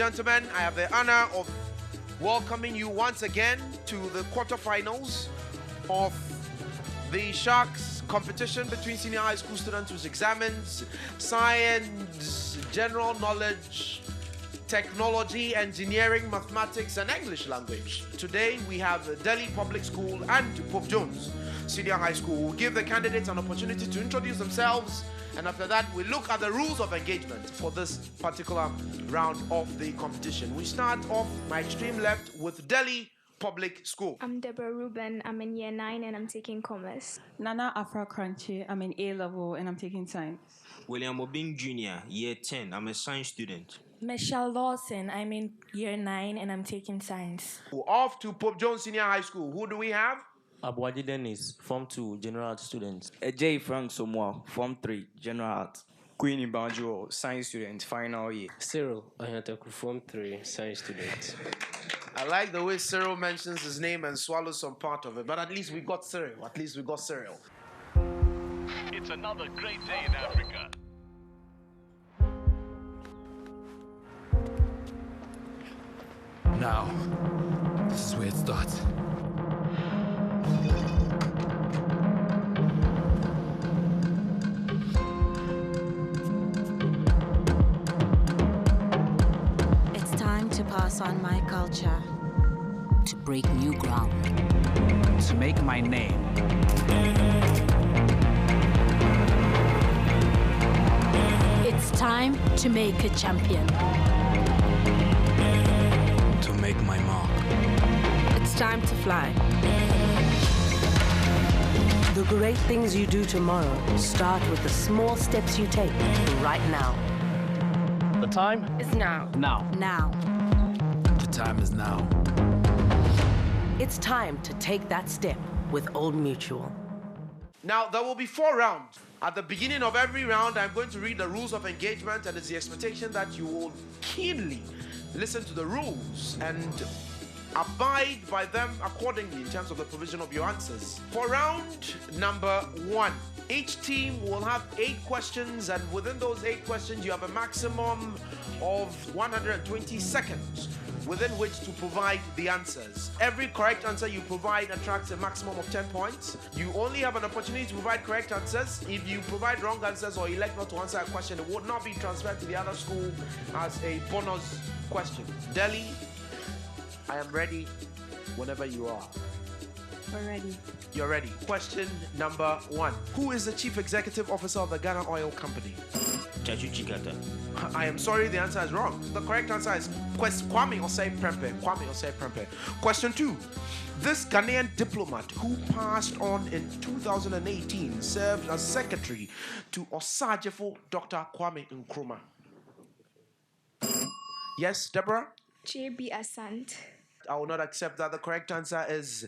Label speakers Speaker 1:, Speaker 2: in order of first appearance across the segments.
Speaker 1: gentlemen, I have the honor of welcoming you once again to the quarterfinals of the Sharks competition between senior high school students who examines science, general knowledge, technology, engineering, mathematics, and English language. Today we have Delhi Public School and Pope Jones Senior High School. We'll give the candidates an opportunity to introduce themselves, and after that we look at the rules of engagement for this particular round of the competition. We start off my extreme left with Delhi Public School.
Speaker 2: I'm Deborah Ruben. I'm in year 9 and I'm taking commerce.
Speaker 3: Nana Afra Crunchy. I'm in A level and I'm taking science.
Speaker 4: William Obing Jr., year 10. I'm a science student.
Speaker 5: Michelle Lawson. I'm in year 9 and I'm taking science.
Speaker 1: Off to Pope Jones Senior High School. Who do we have?
Speaker 6: Abuaji Dennis, Form 2, General Art student.
Speaker 7: J. Frank Somoa, Form 3, General Art. Queenie Banjo, Science student, final year.
Speaker 8: Cyril Ayantaku, Form 3, Science student.
Speaker 1: I like the way Cyril mentions his name and swallows some part of it, but at least we got Cyril. At least we got Cyril.
Speaker 9: It's another great day in Africa.
Speaker 10: Now, this is where it starts.
Speaker 11: It's time to pass on my culture, to break new ground,
Speaker 10: To make my name.
Speaker 11: It's time to make a champion.
Speaker 10: To make my mark.
Speaker 11: It's time to fly.
Speaker 12: The great things you do tomorrow start with the small steps you take right now.
Speaker 10: The time
Speaker 11: It's now.
Speaker 10: now.
Speaker 11: Now.
Speaker 10: The time is now.
Speaker 12: It's time to take that step with Old Mutual.
Speaker 1: Now, there will be 4 rounds. At the beginning of every round, I'm going to read the rules of engagement, and it's the expectation that you will keenly listen to the rules and abide by them accordingly in terms of the provision of your answers. For round number 1, each team will have 8 questions, and within those 8 questions, you have a maximum of 120 seconds within which to provide the answers. Every correct answer you provide attracts a maximum of 10 points. You only have an opportunity to provide correct answers. If you provide wrong answers or elect not to answer a question, it would not be transferred to the other school as a bonus question. Delhi, I am ready whenever you are.
Speaker 3: We're ready.
Speaker 1: You're ready. Question number 1. Who is the Chief Executive Officer of the Ghana Oil Company?
Speaker 4: Chachu Chikata.
Speaker 1: I am sorry, the answer is wrong. The correct answer is Kwame Osei Prempeh. Kwame Osei Prempeh. Question 2. This Ghanaian diplomat who passed on in 2018 served as secretary to Osajefo Dr. Kwame Nkrumah. Yes, Deborah?
Speaker 2: JB Asante.
Speaker 1: I will not accept that. The correct answer is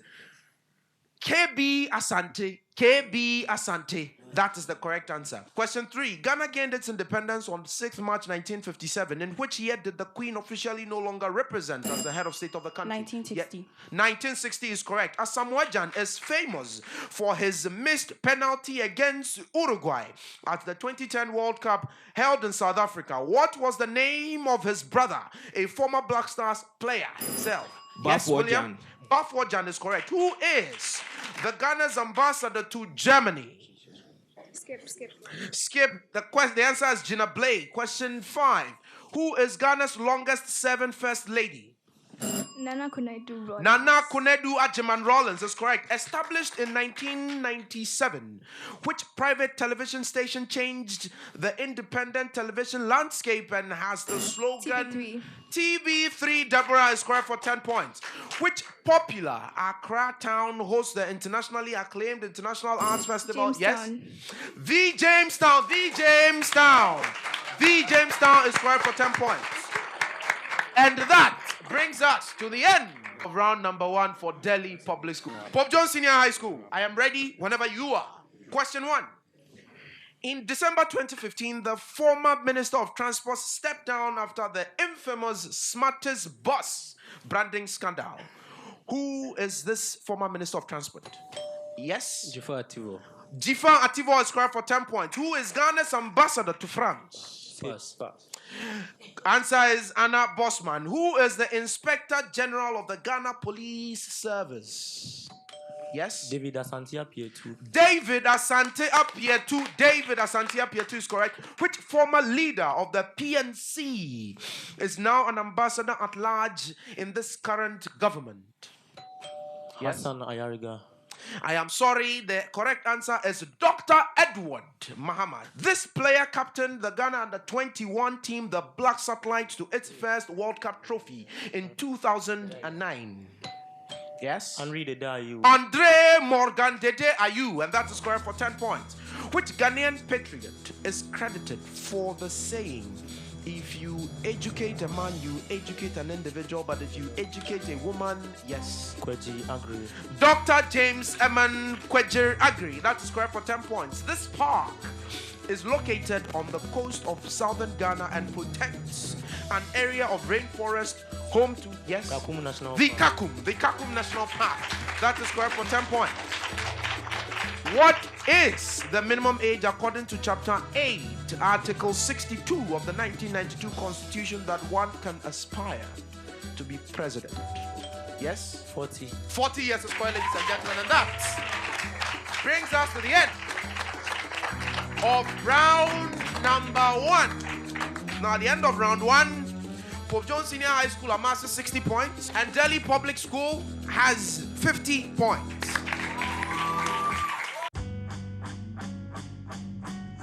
Speaker 1: KB Asante. KB Asante. That is the correct answer. Question 3. Ghana gained its independence on 6th March 1957. In which year did the Queen officially no longer represent as the head of state of the country?
Speaker 3: 1960.
Speaker 1: 1960 is correct. Asamoah Gyan is famous for his missed penalty against Uruguay at the 2010 World Cup held in South Africa. What was the name of his brother, a former Black Stars player himself? Yes, William? Bafo Gyan is correct. Who is the Ghana's ambassador to Germany? Skip. The answer is Gina Blade. Question 5. Who is Ghana's longest serving first lady?
Speaker 2: Nana Kunedu Rollins.
Speaker 1: Nana Kunedu Ajiman Rollins is correct. Established in 1997, which private television station changed the independent television landscape and has the slogan
Speaker 2: TV3.
Speaker 1: TV3. Deborah is correct for 10 points. Which popular Accra town hosts the internationally acclaimed International Arts Festival?
Speaker 2: Jamestown.
Speaker 1: Yes. The Jamestown. The Jamestown. The Jamestown is correct for 10 points. And that brings us to the end of round number 1 for Delhi Public School. Pope Jones Senior High School, I am ready whenever you are. Question 1. In December 2015, the former Minister of Transport stepped down after the infamous Smartest Bus branding scandal. Who is this former Minister of Transport? Yes?
Speaker 8: Jifa Ativo.
Speaker 1: Jifa Ativo is correct for 10 points. Who is Ghana's ambassador to France?
Speaker 8: Pass.
Speaker 1: Answer is Anna Bosman. Who is the Inspector General of the Ghana Police Service? Yes?
Speaker 6: David Asante Apietu.
Speaker 1: David Asante Apietu. David Asante Apietu is correct. Which former leader of the PNC is now an ambassador at large in this current government? Yes?
Speaker 6: Hassan Ayariga.
Speaker 1: I am sorry, the correct answer is Dr. Edward Muhammad. This player captained the Ghana under-21 team, the Black Satellites, to its first World Cup trophy in 2009. Yes?
Speaker 6: Henri Dede Ayew.
Speaker 1: Andre Morgan Dede Ayew, and that is correct for 10 points. Which Ghanaian patriot is credited for the saying, if you educate a man, you educate an individual, but if you educate a woman, yes.
Speaker 6: Kweji Agri.
Speaker 1: Dr. James Eman Kweji Agri, that is correct for 10 points. This park is located on the coast of southern Ghana and protects an area of rainforest home to, yes,
Speaker 6: Kakum National
Speaker 1: the
Speaker 6: Park.
Speaker 1: Kakum National Park. That is correct for 10 points. What is the minimum age according to Chapter 8, Article 62 of the 1992 Constitution that one can aspire to be president? Yes?
Speaker 6: 40.
Speaker 1: 40 years is correct, ladies and gentlemen, and that brings us to the end of round number 1. Now, at the end of round 1, Pope John Senior High School amasses 60 points, and Delhi Public School has 50 points.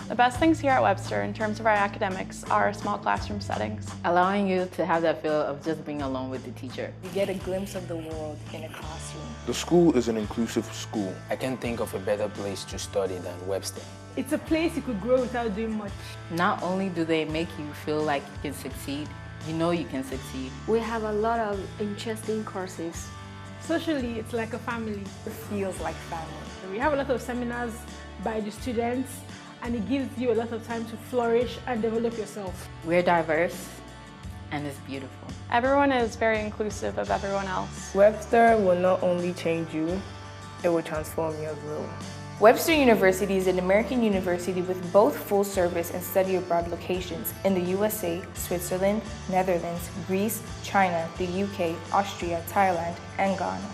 Speaker 13: The best things here at Webster in terms of our academics are our small classroom settings.
Speaker 14: Allowing you to have that feel of just being alone with the teacher.
Speaker 5: You get a glimpse of the world in a classroom.
Speaker 15: The school is an inclusive school.
Speaker 16: I can't think of a better place to study than Webster.
Speaker 17: It's a place you could grow without doing much.
Speaker 14: Not only do they make you feel like you can succeed, you know you can succeed.
Speaker 2: We have a lot of interesting courses.
Speaker 17: Socially, it's like a family.
Speaker 5: It feels like family.
Speaker 17: We have a lot of seminars by the students, and it gives you a lot of time to flourish and develop yourself.
Speaker 14: We're diverse, and it's beautiful.
Speaker 13: Everyone is very inclusive of everyone else.
Speaker 18: Webster will not only change you, it will transform you as well.
Speaker 19: Webster University is an American university with both full service and study abroad locations in the USA, Switzerland, Netherlands, Greece, China, the UK, Austria, Thailand, and Ghana.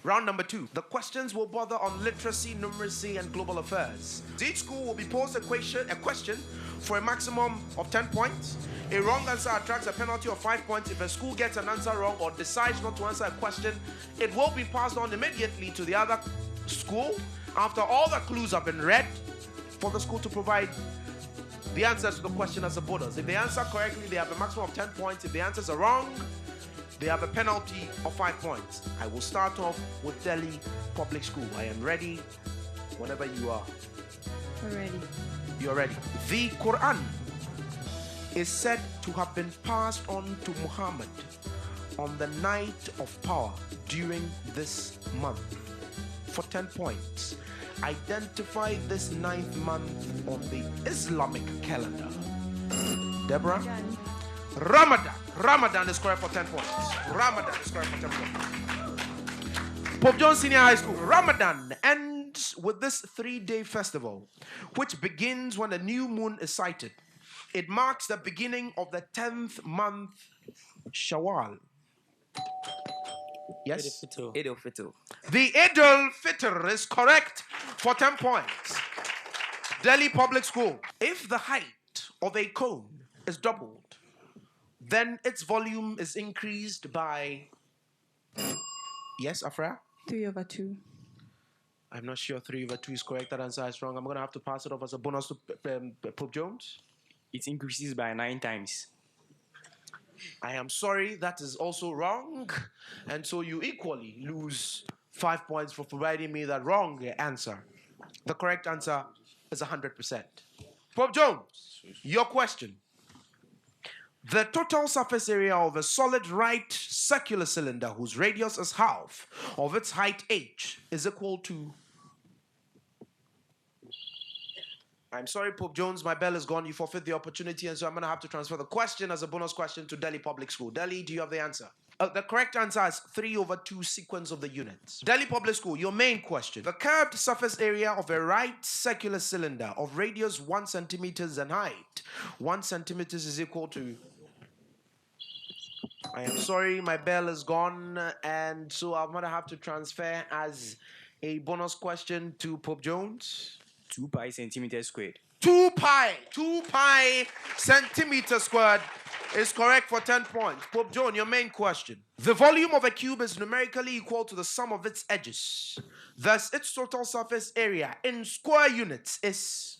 Speaker 1: Round number 2. The questions will bother on literacy, numeracy, and global affairs. Each school will be posed a question for a maximum of 10 points. A wrong answer attracts a penalty of 5 points. If a school gets an answer wrong or decides not to answer a question, it will be passed on immediately to the other school after all the clues have been read for the school to provide the answers to the question as a bonus. If they answer correctly, they have a maximum of 10 points. If the answers are wrong, they have a penalty of 5 points. I will start off with Delhi Public School. I am ready whenever you are.
Speaker 3: We're ready.
Speaker 1: You're ready. The Quran is said to have been passed on to Muhammad on the night of power during this month. For 10 points, identify this 9th month on the Islamic calendar. Deborah? Ramadan. Ramadan is correct for 10 points. Ramadan is correct for 10 points. Pope John Senior High School. Ramadan ends with this 3-day festival, which begins when a new moon is sighted. It marks the beginning of the 10th month, Shawwal. Yes?
Speaker 7: Eid al-Fitr.
Speaker 1: The Eid al-Fitr is correct for 10 points. Delhi Public School. If the height of a cone is doubled, then its volume is increased by... Yes, Afra?
Speaker 3: 3/2.
Speaker 1: I'm not sure 3/2 is correct. That answer is wrong. I'm going to have to pass it off as a bonus to Pope Jones.
Speaker 7: It increases by 9 times.
Speaker 1: I am sorry, that is also wrong. And so you equally lose 5 points for providing me that wrong answer. The correct answer is 100%. Pope Jones, your question. The total surface area of a solid right circular cylinder whose radius is half of its height h is equal to I'm sorry, Pope Jones, my bell is gone. You forfeit the opportunity, and so I'm going to have to transfer the question as a bonus question to Delhi Public School. Delhi, do you have the answer? The correct answer is 3/2 sequence of the units. Delhi Public School, your main question. The curved surface area of a right circular cylinder of radius 1 centimeters and height. 1 centimeters is equal to... I am sorry, my bell is gone, and so I'm going to have to transfer as a bonus question to Pope Jones.
Speaker 7: 2 pi centimeters squared.
Speaker 1: 2 pi centimeters squared is correct for 10 points. Pope John, your main question. The volume of a cube is numerically equal to the sum of its edges. Thus, its total surface area in square units is...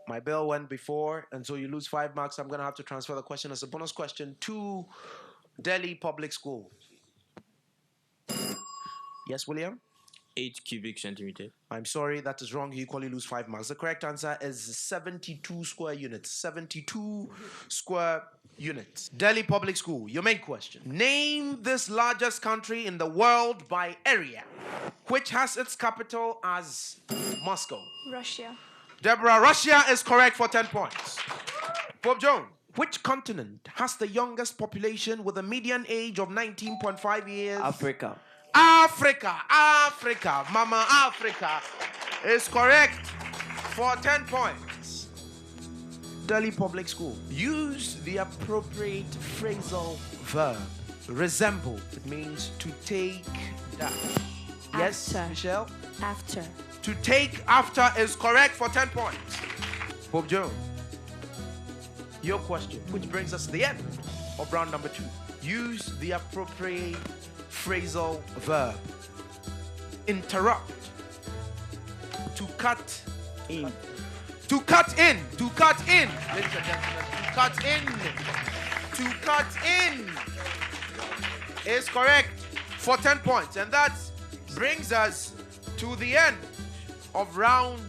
Speaker 1: My bell went before, and so you lose 5 marks. I'm going to have to transfer the question as a bonus question to Delhi Public School. Yes, William?
Speaker 4: 8 cubic centimeters.
Speaker 1: I'm sorry, that is wrong. You equally lose 5 marks. The correct answer is 72 square units. 72 square units. Delhi Public School, your main question. Name this largest country in the world by area, which has its capital as Moscow.
Speaker 2: Russia.
Speaker 1: Deborah, Russia is correct for 10 points. Pope Joan, which continent has the youngest population with a median age of 19.5 years?
Speaker 7: Africa.
Speaker 1: Africa, Mama Africa is correct for 10 points. Delhi Public School. Use the appropriate phrasal verb. Resemble. It means to take dash. Yes,
Speaker 5: After.
Speaker 1: Michelle?
Speaker 5: After.
Speaker 1: To take after is correct for 10 points. Pope Joe, your question, which brings us to the end of round number 2. Use the appropriate phrasal verb. Interrupt. To cut in. To cut in. To cut in. Ladies and gentlemen, to cut in. To cut in is correct for 10 points. And that brings us to the end of round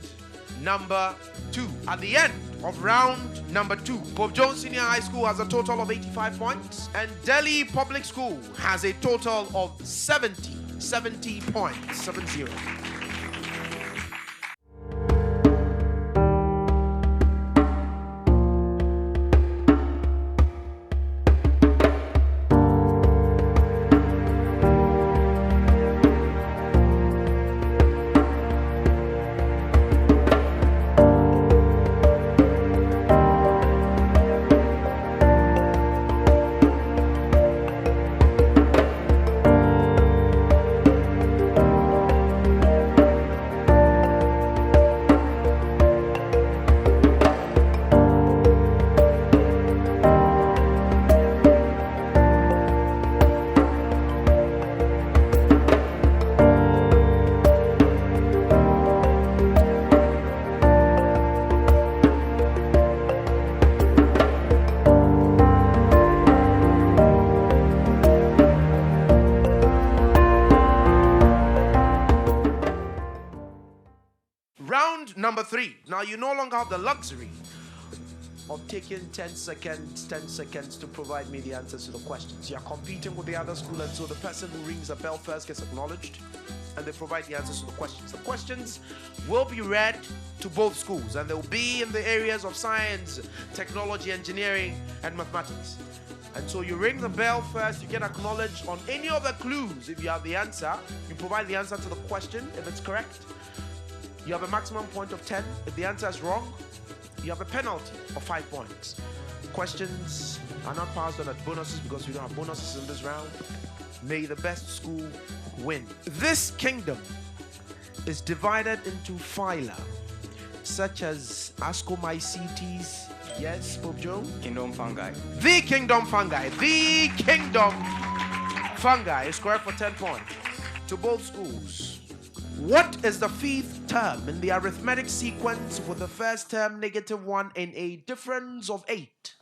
Speaker 1: number 2. At the end of round number 2, Pope Jones Senior High School has a total of 85 points, and Delhi Public School has a total of 70 points. 70. Number 3. Now you no longer have the luxury of taking 10 seconds to provide me the answers to the questions. You're competing with the other school, and so the person who rings the bell first gets acknowledged, and they provide the answers to the questions. The questions will be read to both schools, and they'll be in the areas of science, technology, engineering, and mathematics. And so you ring the bell first, you get acknowledged on any of the clues. If you have the answer, you provide the answer to the question. If it's correct, you have a maximum point of 10. If the answer is wrong, you have a penalty of 5 points. Questions are not passed on as bonuses because we don't have bonuses in this round. May the best school win. This kingdom is divided into phyla, such as Ascomycetes. Yes, Pope Joe?
Speaker 7: Kingdom fungi.
Speaker 1: The kingdom fungi. The kingdom fungi is correct for 10 points to both schools. What is the 5th term in the arithmetic sequence with the first term -1 and a difference of 8?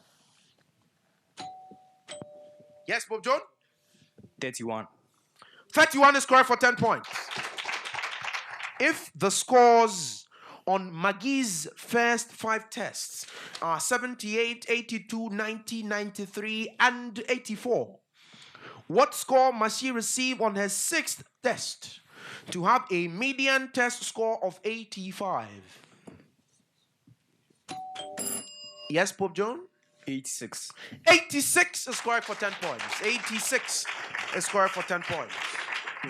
Speaker 1: Yes, Bob John?
Speaker 7: 31.
Speaker 1: 31 is correct for 10 points. If the scores on Maggie's first 5 tests are 78, 82, 90, 93, and 84, what score must she receive on her 6th test to have a median test score of 85? Yes, Pope John?
Speaker 7: 86.
Speaker 1: 86 is correct for 10 points. 86 is correct for 10 points.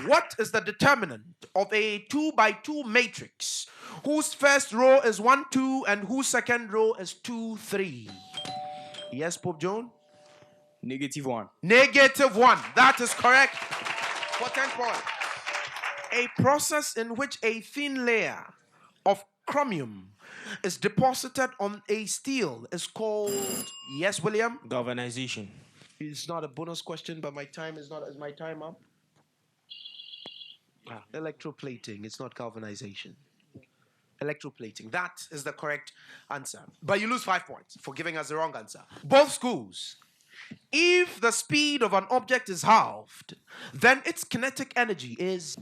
Speaker 1: What is the determinant of a 2 by 2 matrix whose first row is 1, 2 and whose second row is 2, 3? Yes, Pope John?
Speaker 7: -1.
Speaker 1: -1. That is correct for 10 points. A process in which a thin layer of chromium is deposited on a steel is called, yes, William?
Speaker 4: Galvanization.
Speaker 1: It's not a bonus question, but my time is not. Is my time up? Electroplating. It's not galvanization. Electroplating. That is the correct answer. But you lose 5 points for giving us the wrong answer. Both schools. If the speed of an object is halved, then its kinetic energy is,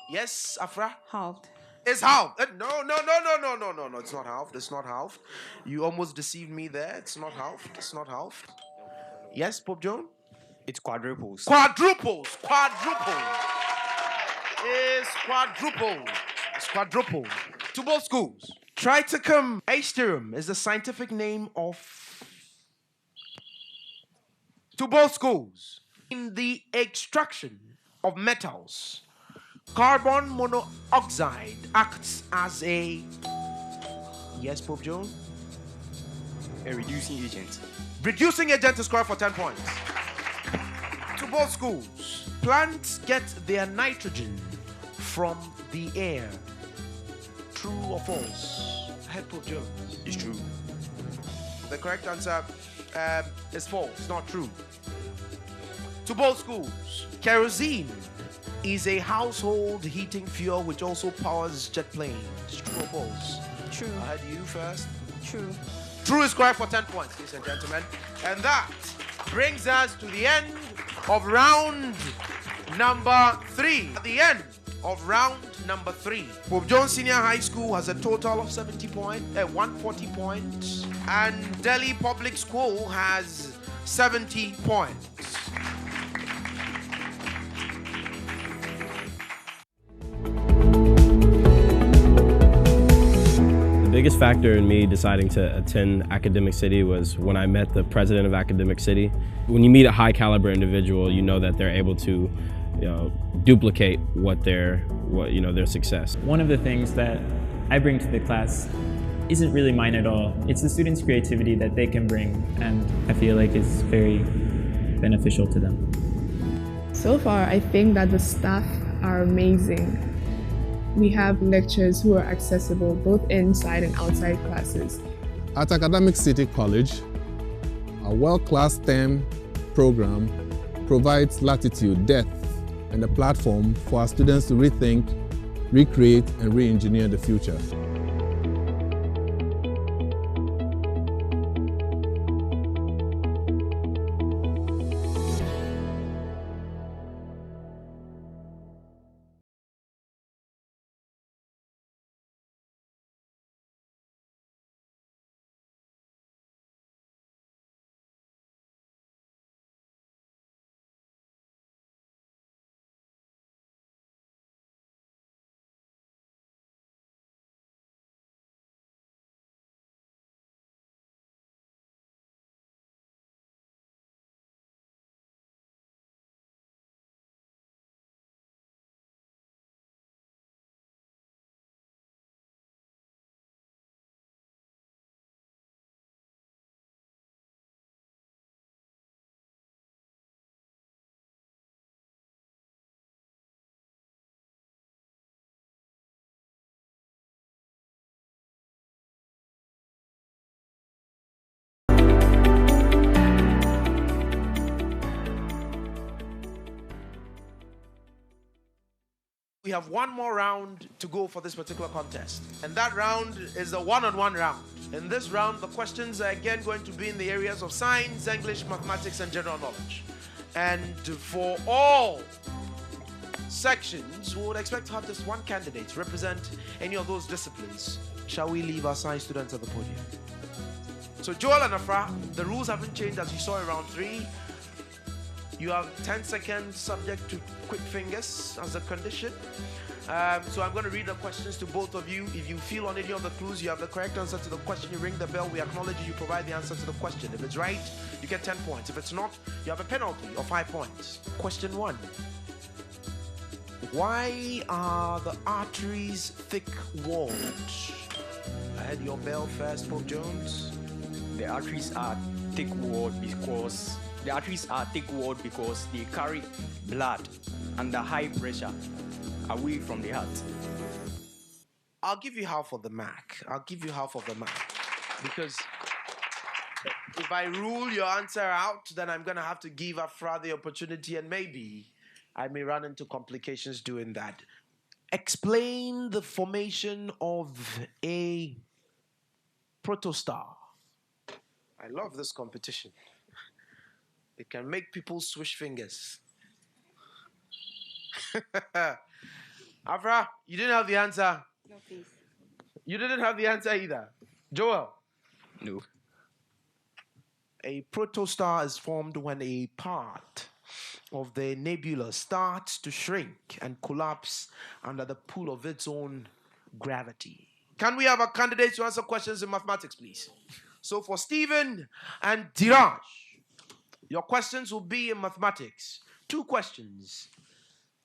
Speaker 1: yes, Afra?
Speaker 3: Halved.
Speaker 1: It's halved. No. It's not halved. It's not halved. You almost deceived me there. It's not halved. It's not halved. Yes, Pope John?
Speaker 7: It's quadruples.
Speaker 1: Quadruples. It's quadruple. It's quadruple. To both schools. Triticum asterum is the scientific name of. To both schools. In the extraction of metals, carbon monoxide acts as a. Yes, Pope John?
Speaker 7: A reducing agent.
Speaker 1: Reducing agent is correct for 10 points. To both schools. Plants get their nitrogen from the air. True or false? Head Pope John.
Speaker 7: It's true.
Speaker 1: The correct answer is false, not true. To both schools. Kerosene is a household heating fuel which also powers jet planes. True or false?
Speaker 3: True.
Speaker 1: I had you first.
Speaker 3: True.
Speaker 1: True is correct for 10 points, ladies and gentlemen. And that brings us to the end of round number 3. At the end of round number 3, Pope John Senior High School has a total of 140 points. And Delhi Public School has 70 points.
Speaker 8: The biggest factor in me deciding to attend Academic City was when I met the president of Academic City. When you meet a high caliber individual, you know that they're able to, duplicate their success.
Speaker 20: One of the things that I bring to the class isn't really mine at all. It's the students' creativity that they can bring, and I feel like it's very beneficial to them.
Speaker 18: So far, I think that the staff are amazing. We have lecturers who are accessible both inside and outside classes.
Speaker 21: At Academic City College, a world-class STEM program provides latitude, depth, and a platform for our students to rethink, recreate, and re-engineer the future.
Speaker 1: We have one more round to go for this particular contest, and that round is the one-on-one round. In this round, the questions are again going to be in the areas of science, English, mathematics, and general knowledge. And for all sections, we would expect to have just one candidate to represent any of those disciplines. Shall we leave our science students at the podium? So Joel and Afra, the rules haven't changed as you saw in round 3. You have 10 seconds subject to quick fingers as a condition. So I'm going to read the questions to both of you. If you feel on any of the clues you have the correct answer to the question, you ring the bell, we acknowledge you, you provide the answer to the question. If it's right, you get 10 points. If it's not, you have a penalty of 5 points. Question 1. Why are the arteries thick-walled? I had your bell first, Pope Jones.
Speaker 7: The arteries are thick-walled because they carry blood under high pressure away from the heart.
Speaker 1: I'll give you half of the mark. Because if I rule your answer out, then I'm going to have to give Afra the opportunity, and maybe I may run into complications doing that. Explain the formation of a protostar. I love this competition. It can make people swish fingers. Afra, you didn't have the answer.
Speaker 11: No, please.
Speaker 1: You didn't have the answer either. Joel.
Speaker 7: No.
Speaker 1: A protostar is formed when a part of the nebula starts to shrink and collapse under the pull of its own gravity. Can we have a candidate to answer questions in mathematics, please? So for Stephen and Diraj, your questions will be in mathematics. 2 questions.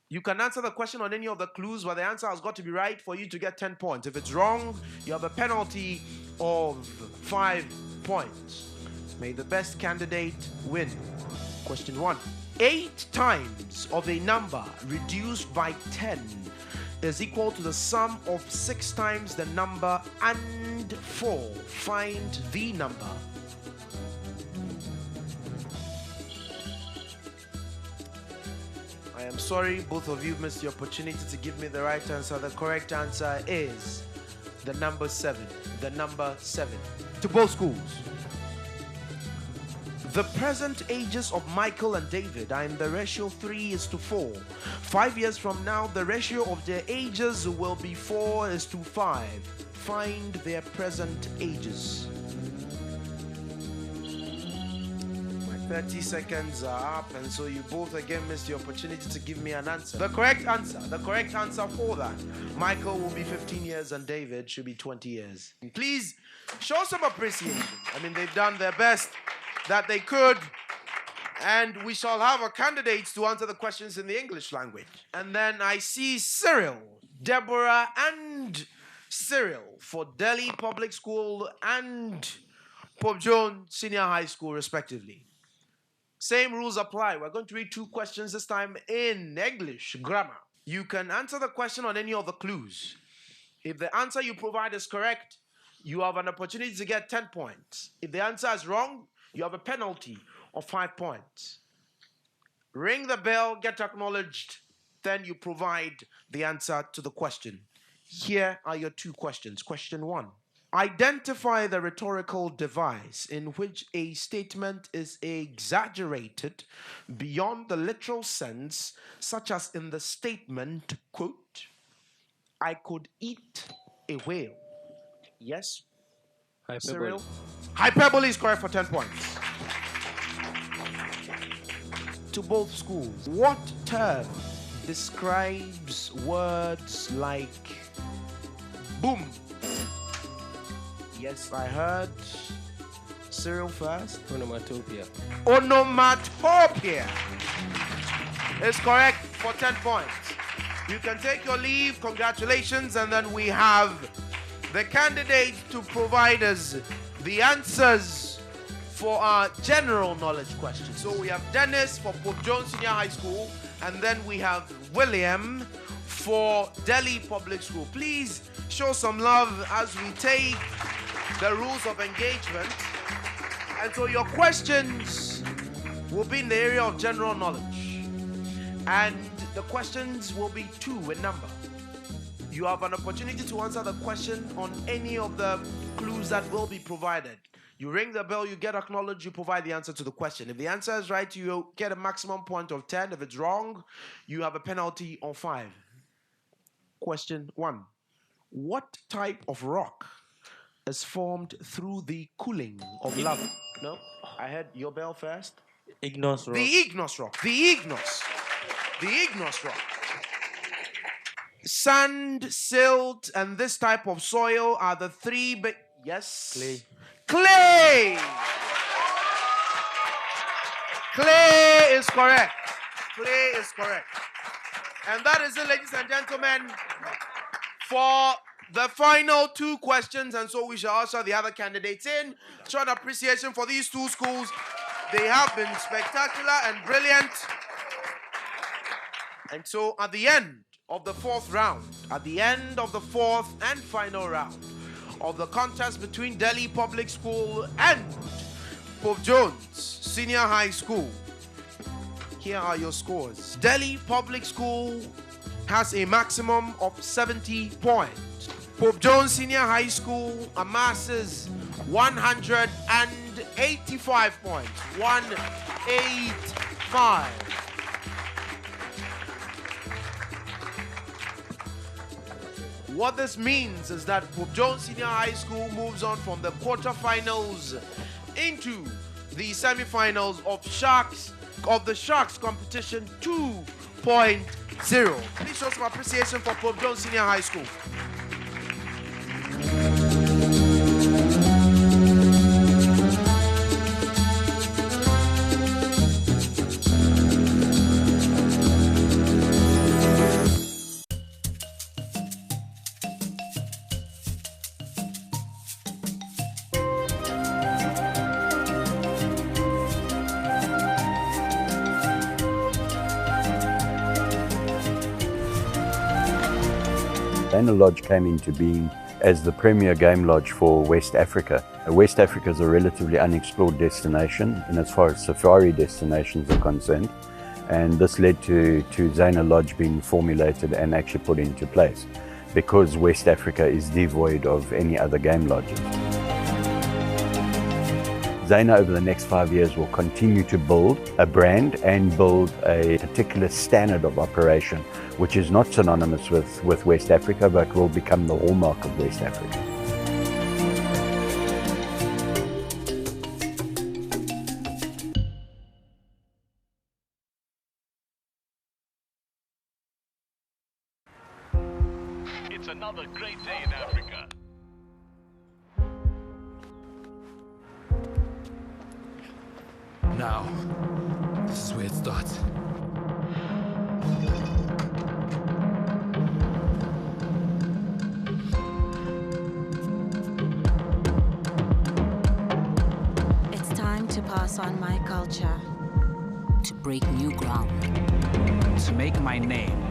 Speaker 1: You can answer the question on any of the clues, but the answer has got to be right for you to get 10 points. If it's wrong, you have a penalty of 5 points. May the best candidate win. Question 1. 8 times of a number reduced by 10 is equal to the sum of 6 times the number and 4. Find the number. I am sorry, both of you missed the opportunity to give me the right answer. The correct answer is the number 7. The number 7. To both schools. The present ages of Michael and David are in the ratio 3:4. 5 years from now, the ratio of their ages will be 4:5. Find their present ages. My 30 seconds are up, and so you both again missed the opportunity to give me an answer. The correct answer for that, Michael will be 15 years and David should be 20 years. Please show some appreciation. I mean, they've done their best that they could, and we shall have our candidates to answer the questions in the English language. And then I see Cyril, Deborah, and Cyril for Delhi Public School and Pope Joan Senior High School, respectively. Same rules apply. We're going to read 2 questions this time in English grammar. You can answer the question on any of the clues. If the answer you provide is correct, you have an opportunity to get 10 points. If the answer is wrong, you have a penalty of 5 points. Ring the bell, get acknowledged, then you provide the answer to the question. Here are your 2 questions. Question 1. Identify the rhetorical device in which a statement is exaggerated beyond the literal sense, such as in the statement, quote, I could eat a whale. Yes? Cyril? Hyperbole is correct for 10 points. To both schools. What term describes words like boom? Yes, I heard Cyril first.
Speaker 6: Onomatopoeia.
Speaker 1: Onomatopoeia is correct for 10 points. You can take your leave. Congratulations. And then we have the candidate to provide us the answers for our general knowledge questions. So we have Dennis for Pope Joan Senior High School, and then we have William for Delhi Public School. Please show some love as we take the rules of engagement. And so your questions will be in the area of general knowledge. And the questions will be 2 in number. You have an opportunity to answer the question on any of the clues that will be provided. You ring the bell, you get acknowledged, you provide the answer to the question. If the answer is right, you get a maximum point of 10. If it's wrong, you have a penalty of 5. Question 1. What type of rock is formed through the cooling of lava? No, I had your bell first.
Speaker 6: Ignos rock.
Speaker 1: The Ignos rock. The Ignos. The Ignos rock. Sand, silt, and this type of soil are the three big... Yes?
Speaker 6: Clay.
Speaker 1: Clay! Clay is correct. Clay is correct. And that is it, ladies and gentlemen, for the final two questions. And so we shall usher the other candidates in. Show an appreciation for these two schools. They have been spectacular and brilliant. And so at the end of the fourth round, at the end of the fourth and final round of the contest between Delhi Public School and Pope Jones Senior High School, here are your scores. Delhi Public School has a maximum of 70 points. Pope Jones Senior High School amasses 185 points. 185. What this means is that Pope Jones Senior High School moves on from the quarterfinals into the semifinals of the Sharks competition 2.0. Please show some appreciation for Pope Jones Senior High School.
Speaker 9: Zaina Lodge came into being as the premier game lodge for West Africa. West Africa is a relatively unexplored destination in as far as safari destinations are concerned, and this led to Zaina Lodge being formulated and actually put into place because West Africa is devoid of any other game lodges. Zaina over the next 5 years will continue to build a brand and build a particular standard of operation which is not synonymous with West Africa but will become the hallmark of West Africa.
Speaker 22: It's another great day in Africa.
Speaker 10: Now, this is where it starts.
Speaker 11: It's time to pass on my culture, to break new ground.
Speaker 10: To make my name.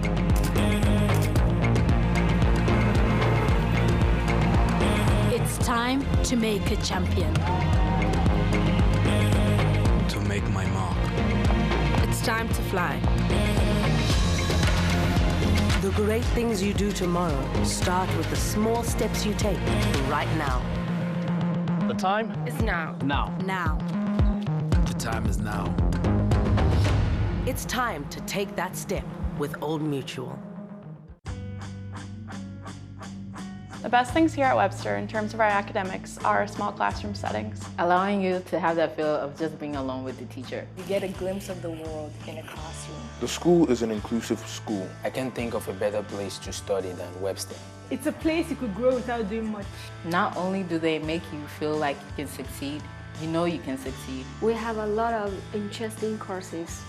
Speaker 11: It's time to make a champion.
Speaker 10: To make my mark.
Speaker 12: It's time to fly. The great things you do tomorrow start with the small steps you take right now.
Speaker 10: The time
Speaker 12: is now.
Speaker 10: Now.
Speaker 11: Now.
Speaker 10: The time is now.
Speaker 12: It's time to take that step with Old Mutual.
Speaker 13: The best things here at Webster in terms of our academics are small classroom settings.
Speaker 14: Allowing you to have that feel of just being alone with the teacher.
Speaker 19: You get a glimpse of the world in a classroom.
Speaker 15: The school is an inclusive school.
Speaker 16: I can't think of a better place to study than Webster.
Speaker 17: It's a place you could grow without doing much.
Speaker 14: Not only do they make you feel like you can succeed, you know you can succeed.
Speaker 2: We have a lot of interesting courses.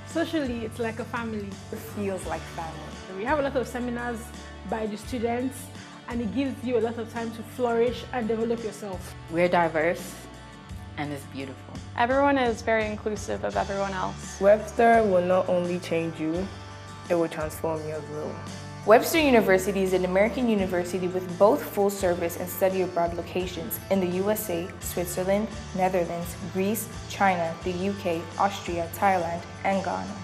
Speaker 17: Socially, it's like a family.
Speaker 19: It feels like family.
Speaker 17: We have a lot of seminars by the students, and it gives you a lot of time to flourish and develop yourself.
Speaker 14: We're diverse, and it's beautiful.
Speaker 13: Everyone is very inclusive of everyone else.
Speaker 19: Webster will not only change you, it will transform you as well.
Speaker 2: Webster University is an American university with both full-service and study abroad locations in the USA, Switzerland, Netherlands, Greece, China, the UK, Austria, Thailand, and Ghana.